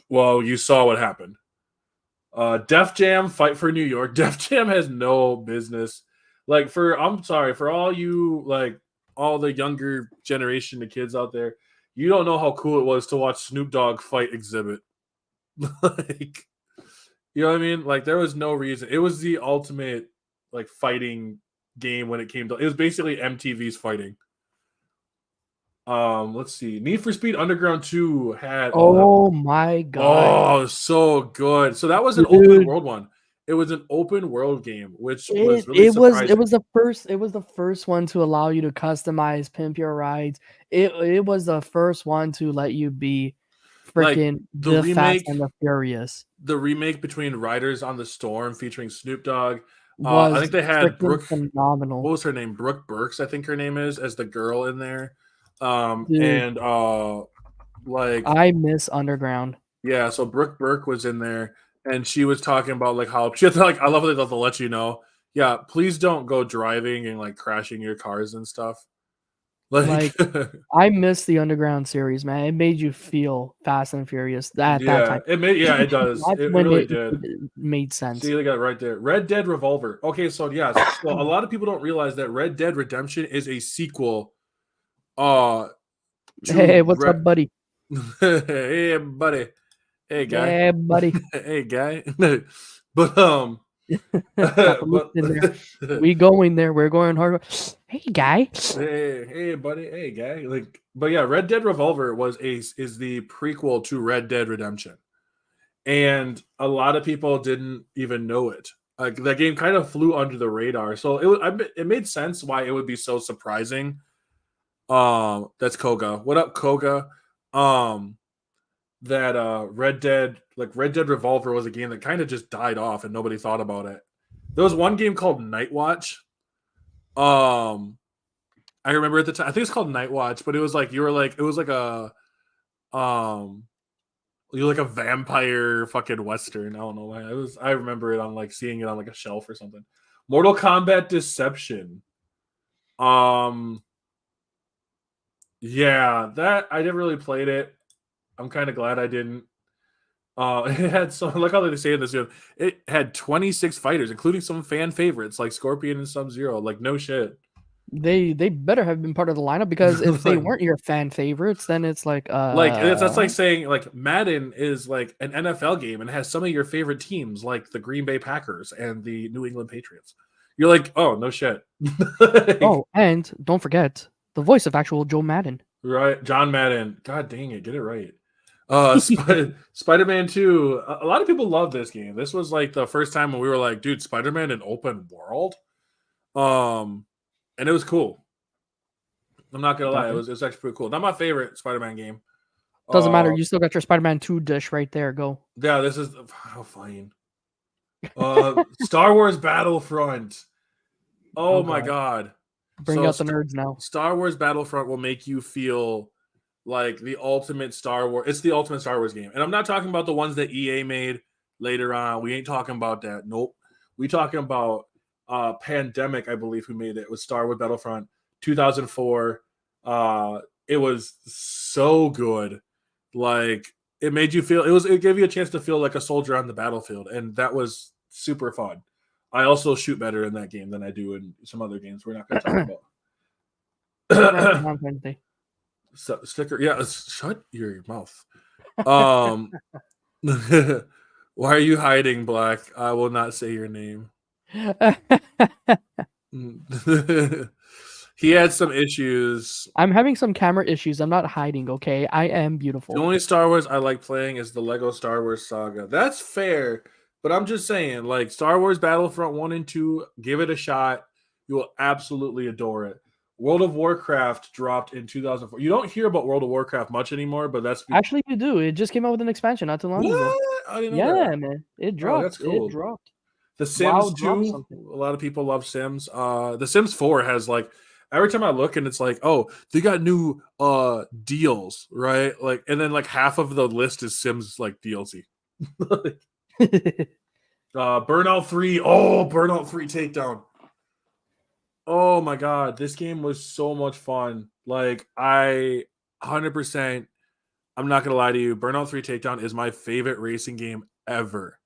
well, you saw what happened. Def Jam, Fight for New York. Def Jam has no business. Like I'm sorry for all you like. All the younger generation, the kids out there, you don't know how cool it was to watch Snoop Dogg fight Exhibit. Like, you know what I mean? Like, there was no reason. It was the ultimate like fighting game when it came to. It was basically MTV's fighting. Let's see. Need for Speed Underground 2 had. Oh my god! Oh, so good. So that was an open world one. It was an open world game, which was really surprising. It was the first one to allow you to customize, pimp your rides. It was the first one to let you be Like freaking the The Fast remake, and the Furious between Riders on the Storm featuring Snoop Dogg. I think was they had freaking Brooke. What phenomenal, was her name? Brooke Burks, I think her name is, as the girl in there. dude. And like I miss Underground. yeah, so Brooke Burke was in there, and she was talking about like how she had to, like I love that they'll let you know. Yeah, please don't go driving and like crashing your cars and stuff. Like Like, I miss the Underground series, man. It made you feel Fast and Furious at that yeah, time. it does. That's It when really it did. made See, sense. they got it right there. Red Dead Revolver. Okay, so yes, so a lot of people don't realize that Red Dead Redemption is a sequel uh Hey, to what's up, buddy? Hey buddy. Hey guy. Yeah, buddy. Hey guy. But Got the loop but in there. We going there. We're going hard. Hey, guy. hey buddy, hey guy. Like but yeah, Red Dead Revolver is the prequel to Red Dead Redemption. And a lot of people didn't even know it. Like that game kind of flew under the radar. So it made sense why it would be so surprising. That's Koga. What up, Koga? That Red Dead Revolver was a game that kind of just died off and nobody thought about it. There was one game called Night Watch. I remember at the time, I think it's called Night Watch, but it was like it was like a you're like a vampire fucking western. I don't know why. I remember it on like seeing it on like a shelf or something. Mortal Kombat Deception. Yeah, that I never really played it. I'm kind of glad I didn't. It had some like how they say in this video, it had 26 fighters, including some fan favorites like Scorpion and Sub-Zero. Like no shit. They better have been part of the lineup, because if they Like, weren't your fan favorites, then it's like that's like saying like Madden is like an NFL game and has some of your favorite teams like the Green Bay Packers and the New England Patriots. You're like, oh no shit. Like, oh, and don't forget the voice of actual Joe Madden. right, John Madden. God dang it, get it right. Spider-Man 2. A lot of people love this game. This was like the first time when we were like, dude, Spider-Man in open world. And it was cool. I'm not gonna lie, it was actually pretty cool. Not my favorite Spider-Man game. Doesn't matter. You still got your Spider-Man 2 dish right there. Go. Yeah, this is fine. Star Wars Battlefront. Oh my god. Bring out the nerds now. Star Wars Battlefront will make you feel like the ultimate Star Wars. It's the ultimate Star Wars game. And I'm not talking about the ones that EA made later on. We ain't talking about that. Nope. We talking about Pandemic, I believe, who made it. It was Star Wars Battlefront 2004. It was so good. Like it made you feel it gave you a chance to feel like a soldier on the battlefield, and that was super fun. I also shoot better in that game than I do in some other games we're not going to talk about. So, sticker, yeah. Shut your mouth. Why are you hiding, Black? I will not say your name. He had some issues. I'm having some camera issues. I'm not hiding, okay? I am beautiful. The only Star Wars I like playing is the Lego Star Wars Saga. That's fair, but I'm just saying, like Star Wars Battlefront 1 and 2, give it a shot. You will absolutely adore it. World of Warcraft dropped in 2004. You don't hear about World of Warcraft much anymore, but that's actually you do. It just came out with an expansion not too long ago. I didn't know that. Man. It dropped. Oh, that's cool. It dropped. The Sims 2, a lot of people love Sims. The Sims 4 has like every time I look and it's like, oh, they got new deals, right? Like, and then like half of the list is Sims like DLC. Burnout 3. Oh, Burnout 3 Takedown. Oh my god, this game was so much fun. Like, I 100%, I'm not gonna lie to you, Burnout 3 Takedown is my favorite racing game ever.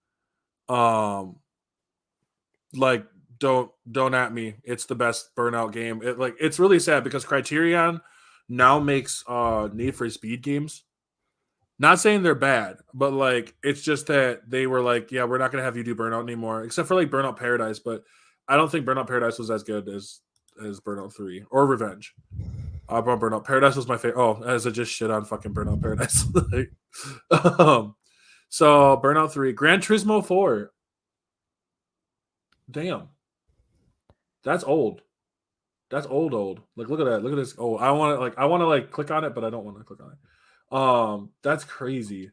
Like, don't at me. It's the best Burnout game. It's really sad because Criterion now makes Need for Speed games. Not saying they're bad, but like it's just that they were like, yeah, we're not gonna have you do Burnout anymore, except for like Burnout Paradise. But I don't think Burnout Paradise was as good as Burnout 3 or Revenge. Burnout Paradise was my favorite. Oh, as I just shit on fucking Burnout Paradise. So Burnout 3, Gran Turismo 4. Damn, that's old. That's old. Like, look at that. Look at this. Oh, I want to click on it, but I don't want to click on it. That's crazy.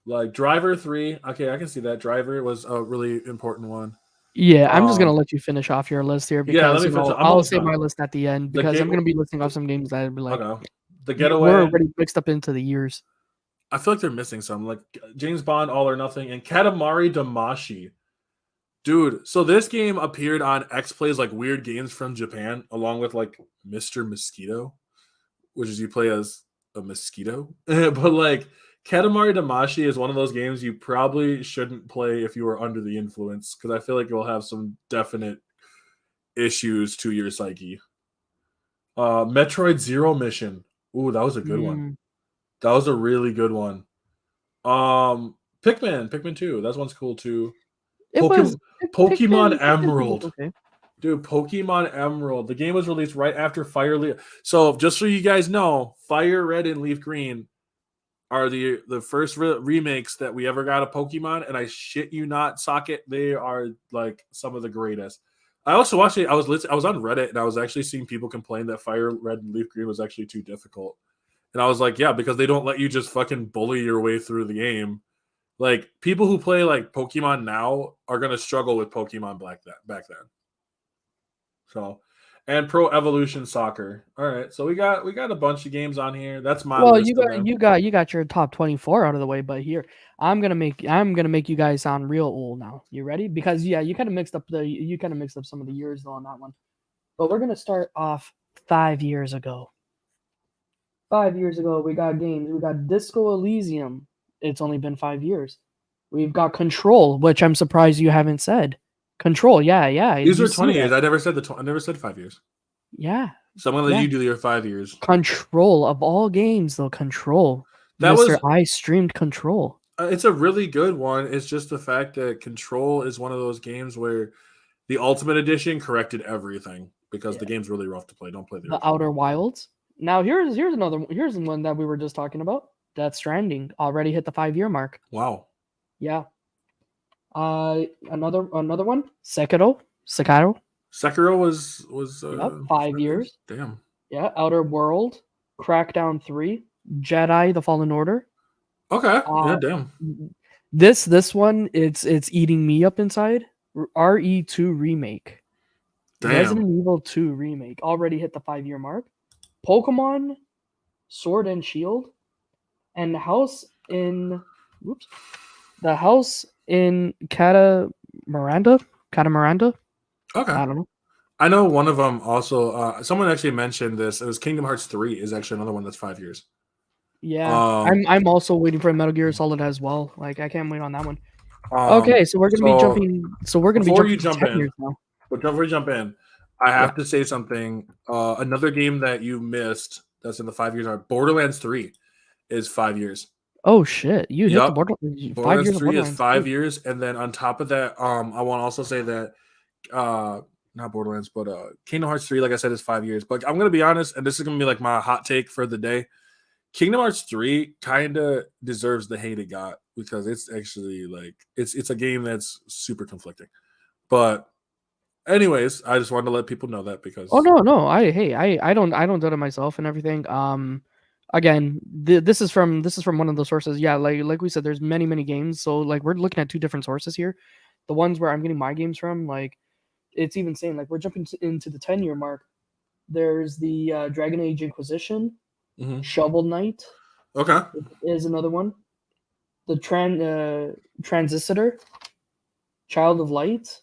Like Driver 3. Okay, I can see that. Driver was a really important one. Yeah, I'm just gonna let you finish off your list here Yeah, let because me finish. I'm I'll almost save done. my list at the end The because I'm game. gonna be listing off some games that I'd be like, Okay. The we're Getaway. already mixed up into the years. I feel like they're missing some, like James Bond, All or Nothing, and Katamari Damacy. Dude, so this game appeared on X Plays, like weird games from Japan, along with like Mr. Mosquito, which is you play as a mosquito. But like Katamari Damacy is one of those games you probably shouldn't play if you are under the influence, because I feel like you'll have some definite issues to your psyche. Metroid Zero Mission. Ooh, that was a good one. That was a really good one. Pikmin 2. That one's cool too. Pokemon Emerald. Okay. Dude, Pokemon Emerald. The game was released right after Fire Leaf. So just so you guys know, Fire Red and Leaf Green are the first remakes that we ever got of Pokemon, and I shit you not, Socket, they are like some of the greatest. I also actually I was on Reddit and I was actually seeing people complain that Fire Red and Leaf Green was actually too difficult. And I was like, yeah, because they don't let you just fucking bully your way through the game. Like people who play like Pokemon now are gonna struggle with Pokemon back then. So, and Pro Evolution Soccer. All right, so we got a bunch of games on here. That's my list. You got your top 24 out of the way, but here I'm gonna make you guys sound real old now. You ready? Because yeah, you kind of mixed up some of the years though on that one. But we're gonna start off 5 years ago. 5 years ago, we got games. We got Disco Elysium. It's only been 5 years. We've got Control, which I'm surprised you haven't said. Control, yeah. These are 20 years. I never said I never said 5 years. Yeah. So I'm gonna let you do your 5 years. Control of all games, though. Control. I streamed Control. It's a really good one. It's just the fact that Control is one of those games where the Ultimate Edition corrected everything because the game's really rough to play. Don't play the Outer Wilds. Now here's one that we were just talking about. Death Stranding already hit the 5-year mark. Wow. Yeah. Another one. Sekiro. Sekiro was 5 years. Damn. Yeah. Outer World. Crackdown 3. Jedi: The Fallen Order. Okay. Yeah. Damn. This one it's eating me up inside. RE2 remake. Damn. Resident Evil 2 remake already hit the 5-year mark. Pokemon Sword and Shield and the house in Catamaranda. Okay. I don't know. I know one of them also. Someone actually mentioned this. It was Kingdom Hearts 3 is actually another one that's 5 years. Yeah, I'm also waiting for Metal Gear Solid as well. Like I can't wait on that one. Okay, so we're gonna be jumping. So we're gonna be jumping. Before you jump in, I have to say something. Another game that you missed that's in the 5 years are Borderlands 3 is 5 years. Oh shit! You hit the Borderlands 5 years. 3 is 5 years, and then on top of that, I want to also say that not Borderlands, but Kingdom Hearts 3, like I said, is 5 years. But I'm gonna be honest, and this is gonna be like my hot take for the day. Kingdom Hearts 3 kind of deserves the hate it got because it's actually like it's a game that's super conflicting. But anyways, I just wanted to let people know that because I don't doubt it myself and everything. Again, this is from one of the sources. Yeah, like we said, there's many games. So like we're looking at two different sources here. The ones where I'm getting my games from, like it's even saying like we're jumping into the 10-year mark. There's the Dragon Age Inquisition. Mm-hmm. Shovel Knight. Okay. Is another one. The Transistor. Child of Light.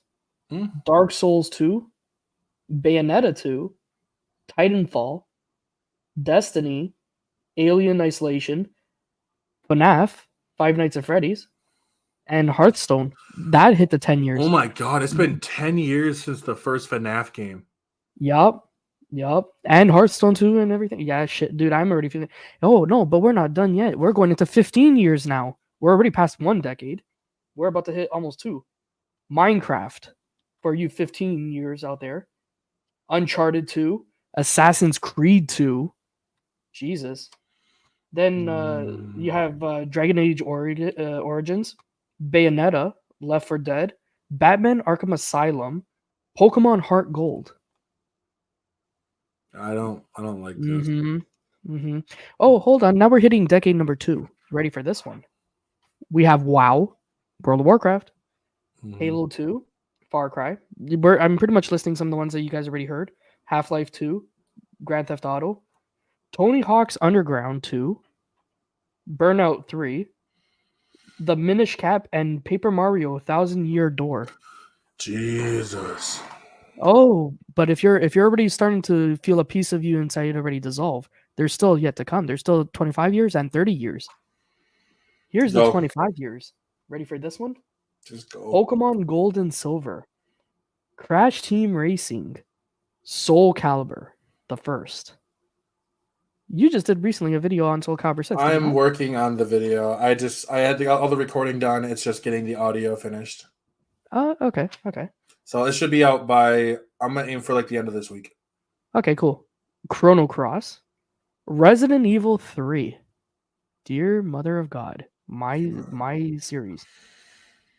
Dark Souls 2. Bayonetta 2. Titanfall. Destiny. Alien Isolation. FNAF. Five Nights at Freddy's. And Hearthstone. That hit the 10 years. Oh my god, it's been 10 years since the first FNAF game. Yup. And Hearthstone 2 and everything. Yeah, shit, dude, I'm already feeling. Oh, no, but we're not done yet. We're going into 15 years now. We're already past 1 decade. We're about to hit almost 2. Minecraft, for you 15 years out there. Uncharted 2. Assassin's Creed 2. Jesus. Then you have Dragon Age Origins. Bayonetta. Left 4 Dead. Batman Arkham Asylum. Pokemon Heart Gold. I don't like this. Mm-hmm. Oh, hold on. Now we're hitting decade number 2. Ready for this one? We have WoW, World of Warcraft, Halo 2, Far Cry. I'm pretty much listing some of the ones that you guys already heard. Half-Life 2, Grand Theft Auto, Tony Hawk's Underground 2, Burnout 3, The Minish Cap, and Paper Mario: Thousand Year Door. Jesus. Oh, but if you're already starting to feel a piece of you inside already dissolve, there's still yet to come. There's still 25 years and 30 years. Here's the 25 years. Ready for this one? Just go. Pokemon Gold and Silver, Crash Team Racing, Soul Calibur, the first. You just did recently a video on Soul Calibur 6. I'm working on the video. I had all the recording done. It's just getting the audio finished. Okay. So it should be out by, I'm going to aim for like the end of this week. Okay, cool. Chrono Cross, Resident Evil 3, Dear Mother of God, my series.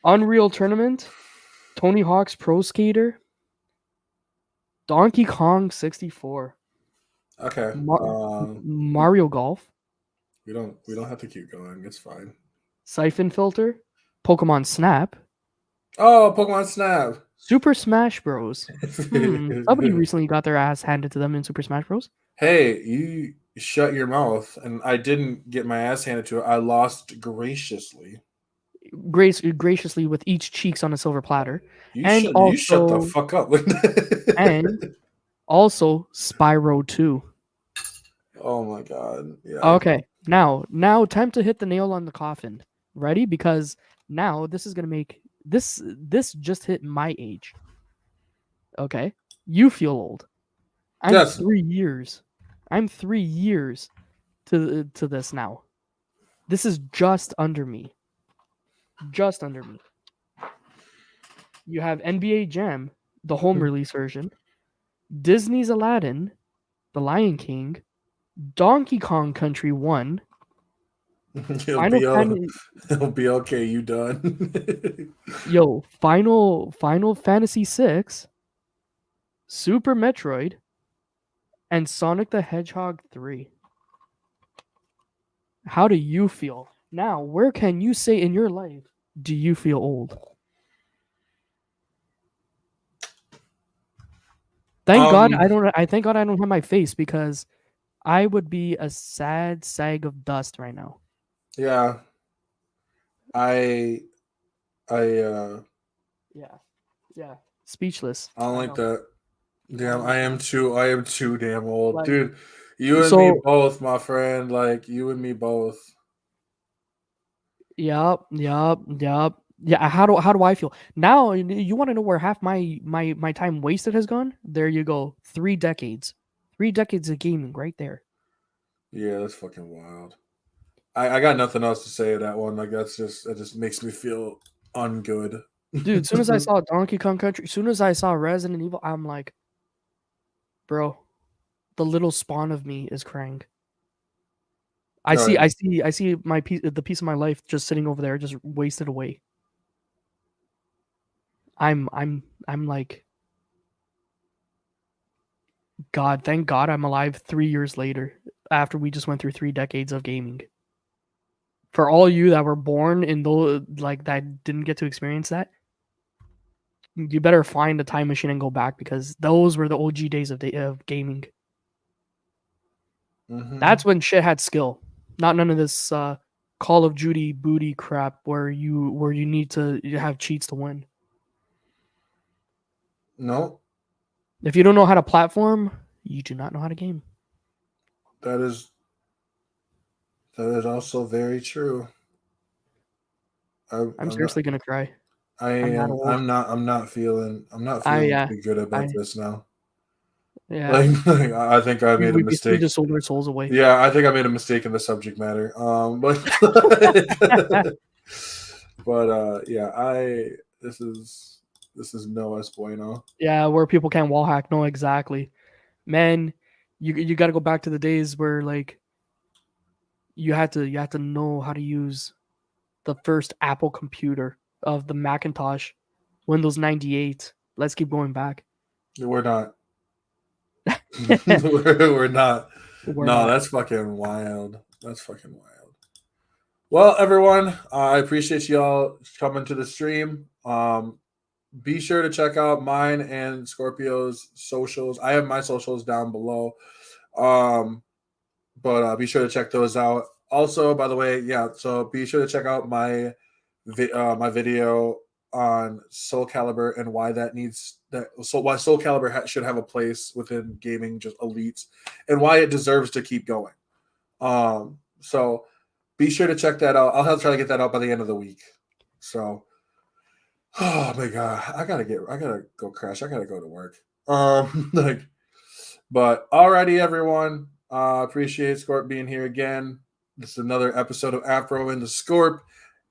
Unreal Tournament, Tony Hawk's Pro Skater, Donkey Kong 64. Okay. Mario Golf. We don't have to keep going. It's fine. Siphon Filter, Pokemon Snap. Oh, Pokemon Snap. Super Smash Bros. Somebody recently got their ass handed to them in Super Smash Bros. Hey, you shut your mouth, and I didn't get my ass handed to it. I lost graciously. Graciously with each cheeks on a silver platter. You shut the fuck up. And also Spyro 2. Oh my god. Yeah. Okay. Now time to hit the nail on the coffin. Ready? Because now this is gonna make this just hit my age. Okay. You feel old. I'm 3 years. I'm 3 years to this now. This is just under me. Just under me. You have NBA Jam, the home release version, Disney's Aladdin, The Lion King, Donkey Kong Country 1. It'll be okay. You done? Yo, Final Fantasy 6, Super Metroid, and Sonic the Hedgehog 3. How do you feel? Now, where can you say in your life do you feel old? Thank God I don't have my face, because I would be a sad sag of dust right now. Yeah. Yeah. Speechless. I don't like that. Damn, I am too damn old. Like, dude. You and me both, my friend. Like, you and me both. Yup. Yeah, how do I feel? Now you want to know where half my time wasted has gone? There you go. 3 decades. 3 decades of gaming right there. Yeah, that's fucking wild. I got nothing else to say to that one. Like, that just makes me feel ungood. Dude, as soon as I saw Donkey Kong Country, as soon as I saw Resident Evil, I'm like, bro, the little spawn of me is crying. I see the piece of my life just sitting over there, just wasted away. I'm like, God, thank God I'm alive 3 years later, after we just went through 3 decades of gaming. For all you that were born in those, like, that didn't get to experience that, you better find a time machine and go back, because those were the OG days of gaming. Mm-hmm. That's when shit had skill, not none of this Call of Duty booty crap where you need to have cheats to win. No. If you don't know how to platform, you do not know how to game. That is also very true. I'm seriously gonna cry. I'm not feeling too good about this now. Yeah. Like, I think I made a mistake. We just sold our souls away. Yeah, I think I made a mistake in the subject matter. But this is no es bueno. Yeah, where people can't wall hack. No, exactly. Man, you got to go back to the days where, like, you had to know how to use the first Apple computer of the Macintosh, Windows 98. Let's keep going back. We're not. We're not. Where No, that's fucking wild. That's fucking wild. Well, everyone, I appreciate y'all coming to the stream. Be sure to check out mine and Scorpio's socials. I have my socials down below. But be sure to check those out. Also, by the way, yeah, so be sure to check out my my video on Soul Calibur and why that needs that. So why Soul Calibur should have a place within gaming, just elites, and why it deserves to keep going. So be sure to check that out. I'll have to try to get that out by the end of the week. So, oh my god, I gotta go crash. I gotta go to work. Like, but alrighty, everyone. Appreciate Scorp being here again. This is another episode of Afro in the Scorp,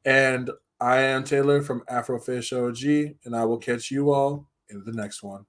and I am Taylor from AfrofishOG, and I will catch you all in the next one.